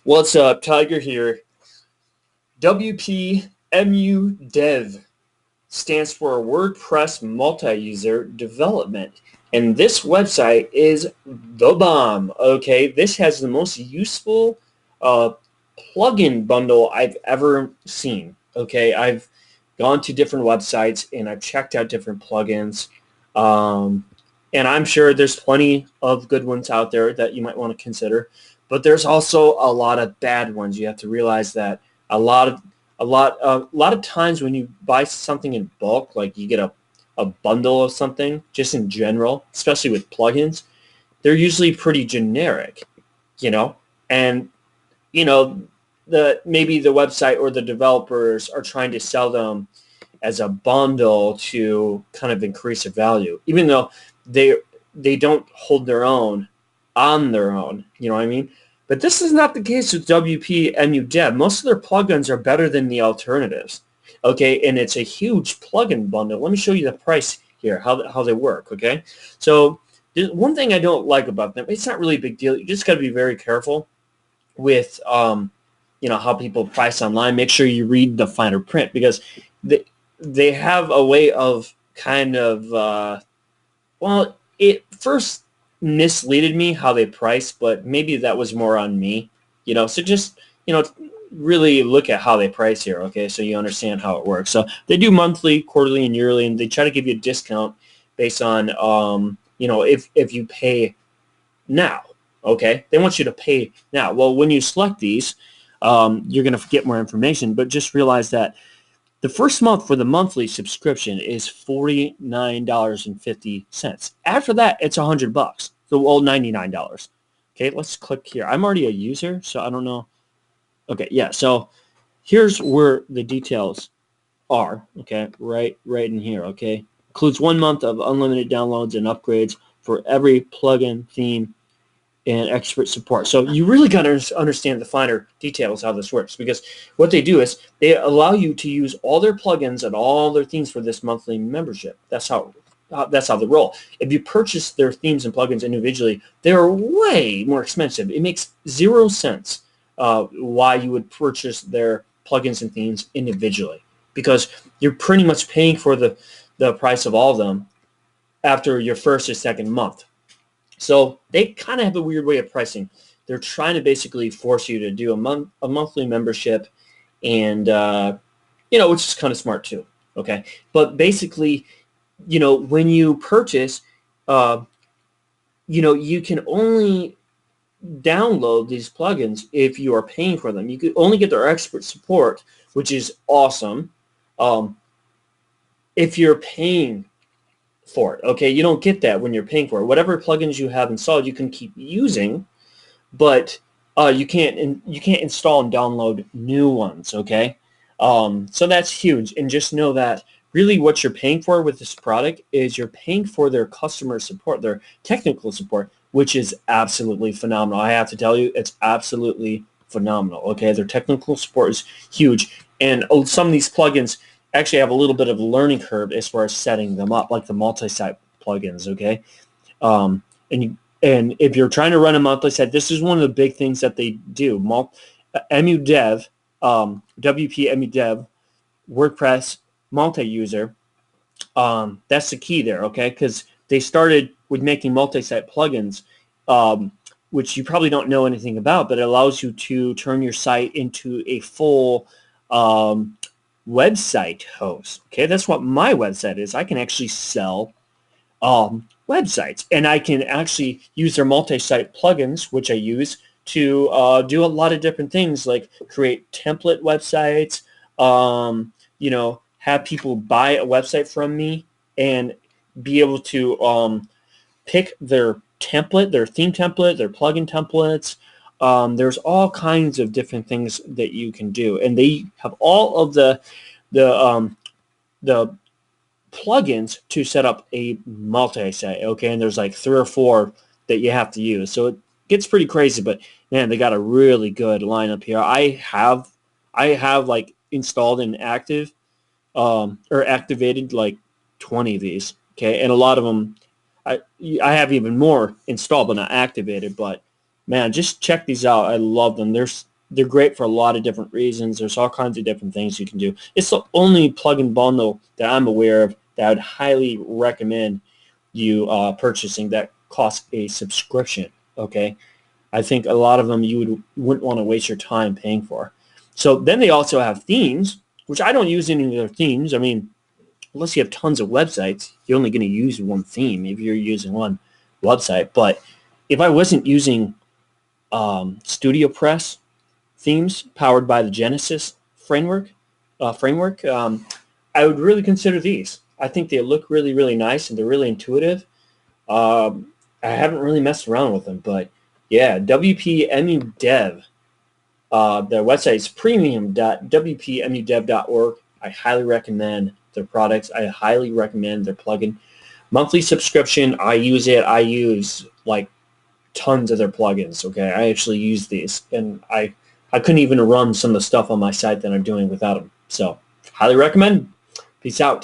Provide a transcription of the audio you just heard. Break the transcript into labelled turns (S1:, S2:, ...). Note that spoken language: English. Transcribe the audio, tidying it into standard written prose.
S1: What's up, Tiger here. WPMUDEV stands for WordPress Multi-User Development. And this website is the bomb, okay? This has the most useful plugin bundle I've ever seen, okay? I've gone to different websites and I've checked out different plugins. And I'm sure there's plenty of good ones out there that you might want to consider. But there's also a lot of bad ones. You have to realize that a lot of times when you buy something in bulk, like you get a bundle of something, just in general, especially with plugins, they're usually pretty generic, and maybe the website or the developers are trying to sell them as a bundle to kind of increase their value, even though they don't hold their own on their own. You know what I mean? But this is not the case with WPMUDEV. Most of their plugins are better than the alternatives. Okay, and it's a huge plugin bundle. Let me show you the price here, how they work. Okay, so one thing I don't like about them, it's not really a big deal. You just got to be very careful with how people price online. Make sure you read the finer print, because they have a way of kind of it first misleaded me how they price, but maybe that was more on me, so just really look at how they price here, okay, so you understand how it works. So they do monthly, quarterly, and yearly, and they try to give you a discount based on if you pay now. Okay, they want you to pay now. Well, when you select these, you're going to get more information, but just realize that the first month for the monthly subscription is $49.50. After that, it's $100. So, well, $99. Okay, let's click here. I'm already a user, so I don't know. Okay, yeah. So here's where the details are. Okay, right in here. Okay, includes 1 month of unlimited downloads and upgrades for every plugin, theme, and expert support. So you really got to understand the finer details how this works, because what they do is they allow you to use all their plugins and all their themes for this monthly membership. That's how they roll. If you purchase their themes and plugins individually, they're way more expensive. It makes 0 sense why you would purchase their plugins and themes individually, because you're pretty much paying for the price of all of them after your first or second month. So they kind of have a weird way of pricing. They're trying to basically force you to do a monthly membership, and which is kind of smart too. Okay, but basically, when you purchase, you can only download these plugins if you are paying for them. You could only get their expert support, which is awesome, if you're paying for it. Okay, you don't get that when you're paying for it. Whatever plugins you have installed, you can keep using, but you can't install and download new ones. Okay, so that's huge. And just know that really what you're paying for with this product is you're paying for their customer support, their technical support, which is absolutely phenomenal. I have to tell you, it's absolutely phenomenal. Okay, their technical support is huge, and some of these plugins actually have a little bit of a learning curve as far as setting them up, like the Multisite Plugins. Okay, and if you're trying to run a multi-site, this is one of the big things that they do. WPMUDEV, WordPress multi-user. That's the key there, okay? Because they started with making multi-site plugins, which you probably don't know anything about, but it allows you to turn your site into a full website host. Okay, that's what my website is. I can actually sell websites, and I can actually use their multi-site plugins, which I use to do a lot of different things, like create template websites, have people buy a website from me and be able to pick their template, their theme template, their plugin templates. There's all kinds of different things that you can do, and they have all of the plugins to set up a multi-site. Okay, and there's like 3 or 4 that you have to use, so it gets pretty crazy. But man, they got a really good lineup here. I have like installed and active or activated like 20 of these. Okay, and a lot of them I have even more installed but not activated. But man, just check these out. I love them. they're great for a lot of different reasons. There's all kinds of different things you can do. It's the only plugin bundle that I'm aware of that I would highly recommend you purchasing that costs a subscription. Okay, I think a lot of them you wouldn't want to waste your time paying for. So then they also have themes, which I don't use any of their themes. I mean, unless you have tons of websites, you're only going to use one theme if you're using one website. But if I wasn't using StudioPress themes powered by the Genesis framework, I would really consider these. I think they look really, really nice and they're really intuitive. I haven't really messed around with them, but yeah, WPMUDEV. Their website is premium.wpmudev.org. I highly recommend their products. I highly recommend their plugin. Monthly subscription, I use it. I use like tons of their plugins. Okay, I actually use these, and I couldn't even run some of the stuff on my site that I'm doing without them. So highly recommend. Peace out.